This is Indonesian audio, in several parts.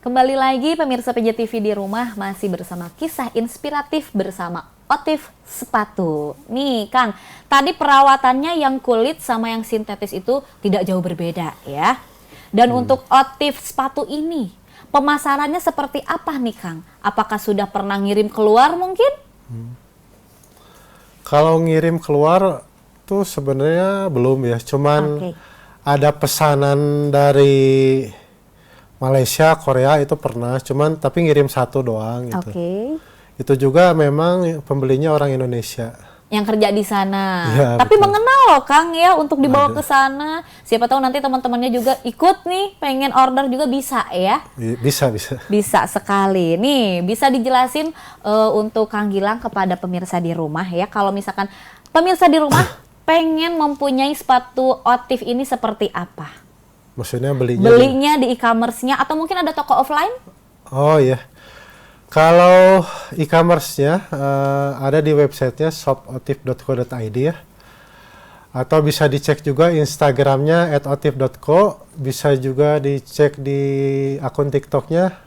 Kembali lagi pemirsa PJTV di rumah, masih bersama kisah inspiratif bersama Otif Sepatu. Nih Kang, tadi perawatannya yang kulit sama yang sintetis itu tidak jauh berbeda ya. Dan untuk Otif Sepatu ini, pemasarannya seperti apa nih Kang? Apakah sudah pernah ngirim keluar mungkin? Kalau ngirim keluar tuh sebenarnya belum ya, cuman ada pesanan dari Malaysia, Korea itu pernah, cuman tapi ngirim satu doang gitu. Itu juga memang pembelinya orang Indonesia. Yang kerja di sana. Ya, tapi betul. mengenal loh Kang ya untuk dibawa ke sana. Siapa tahu nanti teman-temannya juga ikut nih, pengen order juga bisa ya? Bisa. Bisa sekali. Nih, bisa dijelasin untuk Kang Gilang kepada pemirsa di rumah ya. Kalau misalkan pemirsa di rumah pengen mempunyai sepatu Otif ini seperti apa? Maksudnya belinya di e-commerce-nya atau mungkin ada toko offline? Oh ya, kalau e-commerce-nya ada di websitenya shopotif.co.id ya, atau bisa dicek juga Instagramnya @otif.co, bisa juga dicek di akun TikToknya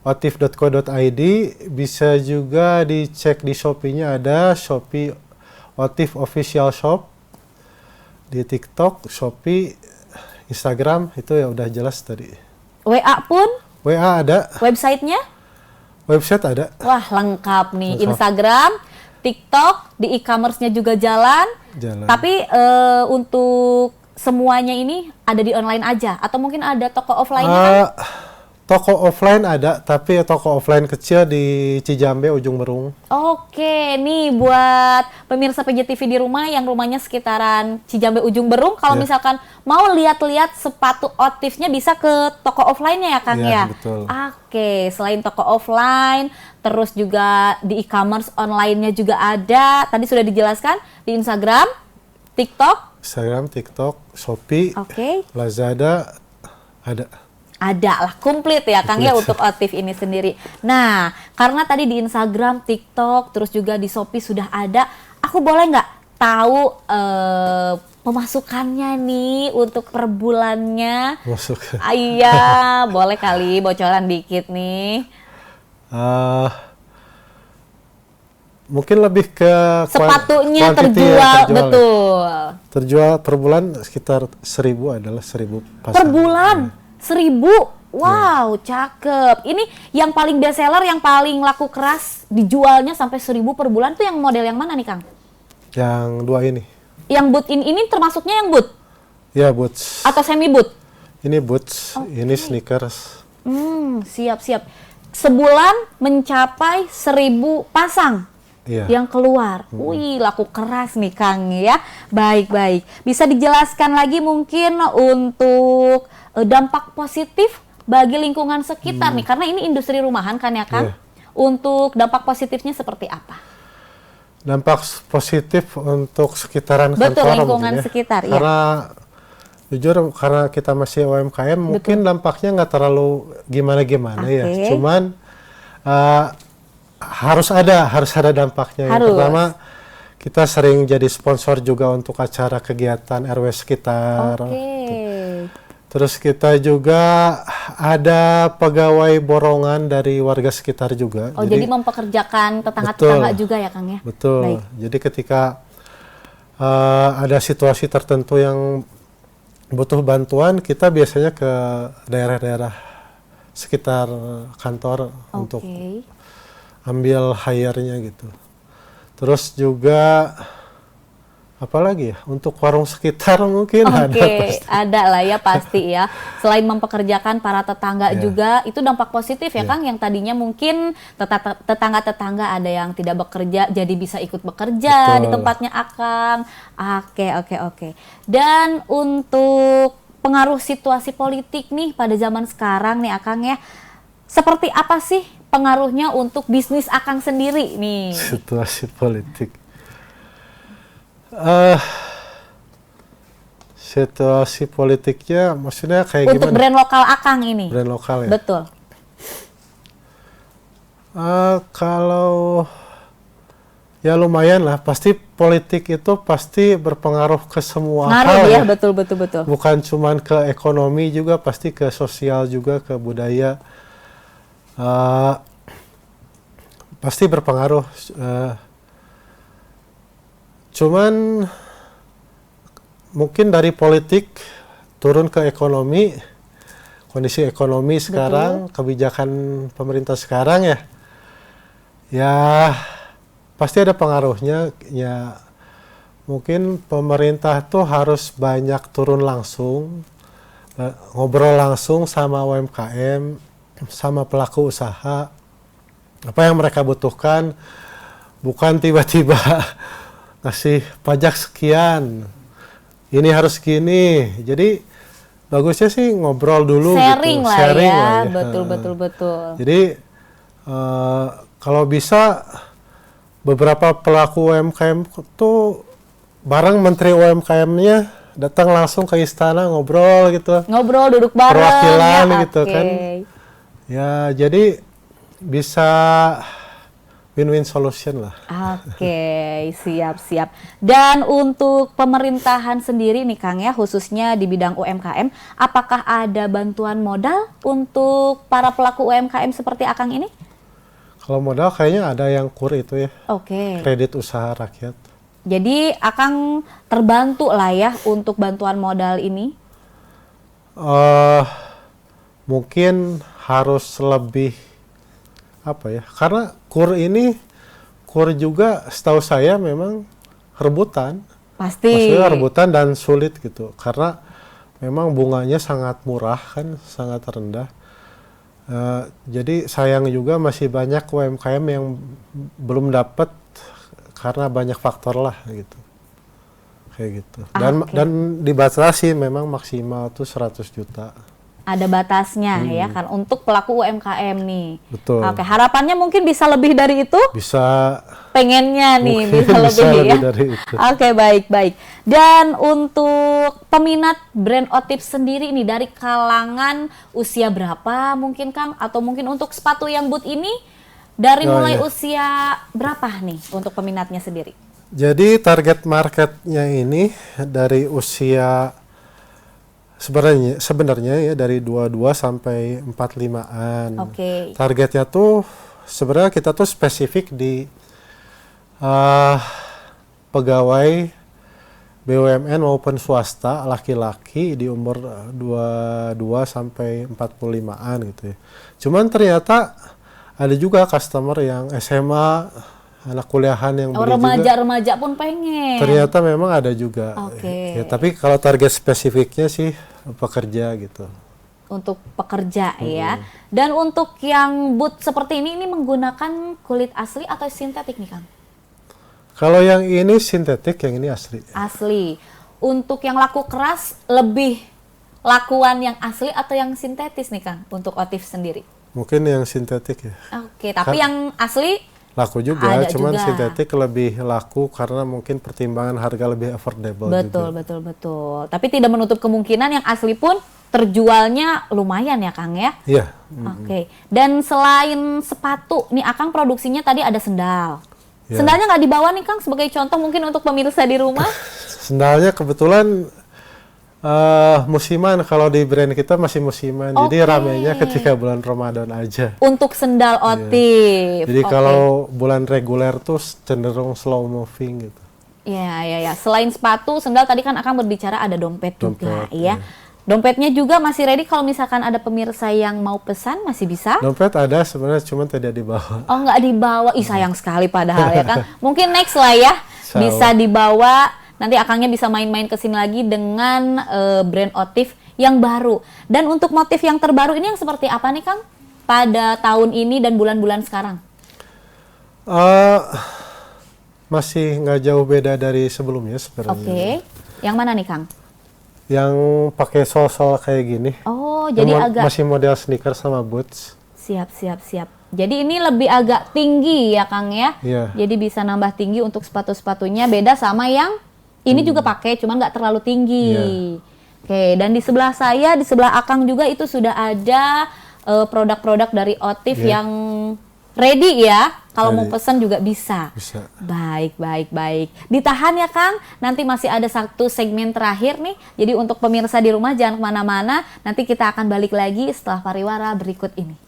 otif.co.id, bisa juga dicek di Shopee-nya, ada Shopee Otif Official Shop, di TikTok, Shopee, Instagram itu ya udah jelas tadi. WA pun? WA ada. Websitenya? Website ada. Wah lengkap nih. Instagram, TikTok, di e-commerce-nya juga jalan. Tapi untuk semuanya ini ada di online aja? Atau mungkin ada toko offline-nya kan? Toko offline ada, tapi toko offline kecil di Cijambe, Ujung Berung. Oke, nih buat pemirsa PJTV di rumah yang rumahnya sekitaran Cijambe, Ujung Berung, kalau misalkan mau lihat-lihat sepatu Otifnya bisa ke toko offline-nya ya Kang ya? Betul. Oke, selain toko offline, terus juga di e-commerce online-nya juga ada. Tadi sudah dijelaskan di Instagram, TikTok. Instagram, TikTok, Shopee, Lazada ada. Ada lah, komplit ya Kang ya untuk Otif ini sendiri. Nah, karena tadi di Instagram, TikTok, terus juga di Shopee sudah ada, aku boleh nggak tahu pemasukannya nih untuk per bulannya? Iya, boleh kali bocoran dikit nih. Mungkin lebih ke sepatunya terjual, betul. Terjual per bulan sekitar 1.000 adalah 1.000 pasang. Per bulan? 1.000? Wow, cakep. Ini yang paling best seller, yang paling laku keras, dijualnya sampai 1.000 per bulan tuh yang model yang mana nih Kang? Yang dua ini. Yang boot ini termasuknya yang boot? Ya, boots. Atau semi boot? Ini boots, ini sneakers. Siap. Sebulan mencapai 1.000 pasang yang keluar. Wih, laku keras nih Kang ya. Baik. Bisa dijelaskan lagi mungkin untuk dampak positif bagi lingkungan sekitar nih, karena ini industri rumahan kan ya Kang? Untuk dampak positifnya seperti apa? Dampak positif untuk sekitaran kantor, lingkungan ya. Sekitar ya. Karena jujur karena kita masih UMKM, mungkin dampaknya nggak terlalu gimana-gimana ya. Cuman harus ada dampaknya. Yang pertama, kita sering jadi sponsor juga untuk acara kegiatan RW sekitar. Terus kita juga ada pegawai borongan dari warga sekitar juga. Jadi mempekerjakan tetangga-tetangga juga ya Kang ya? Betul. Jadi ketika ada situasi tertentu yang butuh bantuan, kita biasanya ke daerah-daerah sekitar kantor untuk ambil hire-nya gitu. Terus juga apalagi ya, untuk warung sekitar mungkin ada lah ya pasti ya. Selain mempekerjakan para tetangga juga, itu dampak positif ya Kang, yang tadinya mungkin tetangga-tetangga ada yang tidak bekerja jadi bisa ikut bekerja di tempatnya Akang. Oke. Dan untuk pengaruh situasi politik nih pada zaman sekarang nih Akang ya, seperti apa sih pengaruhnya untuk bisnis Akang sendiri nih? Situasi politik. Situasi politiknya maksudnya kayak untuk gimana? Brand lokal Akang ini. Brand lokal ya? Betul. Kalau ya lumayan lah, pasti politik itu pasti berpengaruh ke semua hal ya. Betul. Bukan cuman ke ekonomi juga, pasti ke sosial juga, ke budaya. Eh, pasti berpengaruh. Cuman mungkin dari politik turun ke ekonomi, kondisi ekonomi sekarang, kebijakan pemerintah sekarang ya pasti ada pengaruhnya. Ya mungkin pemerintah tuh harus banyak turun langsung, ngobrol langsung sama UMKM, sama pelaku usaha, apa yang mereka butuhkan, bukan tiba-tiba ngasih pajak sekian, ini harus gini. Jadi bagusnya sih ngobrol dulu, sharing gitu. Lah Sharing ya, lah ya. betul. Jadi kalau bisa beberapa pelaku UMKM tuh bareng Menteri UMKM-nya datang langsung ke istana ngobrol gitu. Ngobrol, duduk bareng. Perwakilan ya, gitu kan. Ya, jadi bisa win-win solution lah. Oke, siap. Dan untuk pemerintahan sendiri nih Kang ya, khususnya di bidang UMKM, apakah ada bantuan modal untuk para pelaku UMKM seperti Akang ini? Kalau modal kayaknya ada yang KUR itu ya. Oke. Kredit usaha rakyat. Jadi Akang terbantu lah ya untuk bantuan modal ini? Mungkin harus lebih karena KUR juga setahu saya memang rebutan. Pasti. Maksudnya rebutan dan sulit gitu, karena memang bunganya sangat murah kan, sangat rendah. Jadi sayang juga masih banyak UMKM yang belum dapat karena banyak faktor lah gitu. Kayak gitu. Dan dibatasi memang maksimal tuh 100 juta. Ada batasnya ya kan untuk pelaku UMKM nih. Betul. Oke, harapannya mungkin bisa lebih dari itu? Bisa. Pengennya nih Bisa lebih ya. dari itu. Oke, baik. Dan untuk peminat brand Otif sendiri nih dari kalangan usia berapa mungkin Kang? Atau mungkin untuk sepatu yang boot ini dari mulai usia berapa nih untuk peminatnya sendiri? Jadi target marketnya ini dari usia sebenarnya ya dari 22 sampai 45-an. Oke. Targetnya tuh sebenarnya kita tuh spesifik di pegawai BUMN maupun swasta laki-laki di umur 22 sampai 45-an gitu ya. Cuman ternyata ada juga customer yang SMA, anak kuliahan yang beli remaja pun pengen. Ternyata memang ada juga. Oke. Ya, tapi kalau target spesifiknya sih pekerja gitu. Untuk pekerja ya. Dan untuk yang boot seperti ini menggunakan kulit asli atau sintetik nih Kang? Kalau yang ini sintetik, yang ini asli. Asli. Untuk yang laku keras lebih lakuan yang asli atau yang sintetis nih Kang untuk Otif sendiri? Mungkin yang sintetik ya. Oke, tapi yang asli laku juga, ada cuman juga. sintetik lebih laku karena mungkin pertimbangan harga lebih affordable juga. Betul. Tapi tidak menutup kemungkinan yang asli pun terjualnya lumayan ya Kang ya? Iya. Oke. Dan selain sepatu, nih Akang produksinya tadi ada sendal. Ya. Sendalnya nggak dibawa nih Kang sebagai contoh mungkin untuk pemirsa di rumah? Sendalnya kebetulan musiman, kalau di brand kita masih musiman, jadi ramenya ketika bulan Ramadan aja. Untuk sendal Otif. Jadi kalau bulan reguler tuh cenderung slow moving gitu. Ya. Selain sepatu, sendal tadi kan Akang berbicara ada dompet juga ya. Dompetnya juga masih ready kalau misalkan ada pemirsa yang mau pesan masih bisa? Dompet ada sebenarnya, cuma tidak dibawa. Oh, nggak dibawa. Ih, sayang sekali padahal ya kan. Mungkin next lah ya bisa dibawa. Nanti Akangnya bisa main-main ke sini lagi dengan brand Otif yang baru. Dan untuk motif yang terbaru ini yang seperti apa nih Kang? Pada tahun ini dan bulan-bulan sekarang? Masih nggak jauh beda dari sebelumnya sebenarnya. Oke. Yang mana nih Kang? Yang pakai sol-sol kayak gini. Oh, jadi agak masih model sneaker sama boots. Siap. Jadi ini lebih agak tinggi ya Kang ya? Iya. Jadi bisa nambah tinggi untuk sepatu-sepatunya, beda sama yang ini juga pakai, cuman nggak terlalu tinggi. Oke, dan di sebelah saya, di sebelah Akang juga itu sudah ada produk-produk dari Otif yang ready ya. Kalau mau pesan juga bisa. Baik. Ditahan ya Kang, nanti masih ada satu segmen terakhir nih. Jadi untuk pemirsa di rumah jangan kemana-mana, nanti kita akan balik lagi setelah pariwara berikut ini.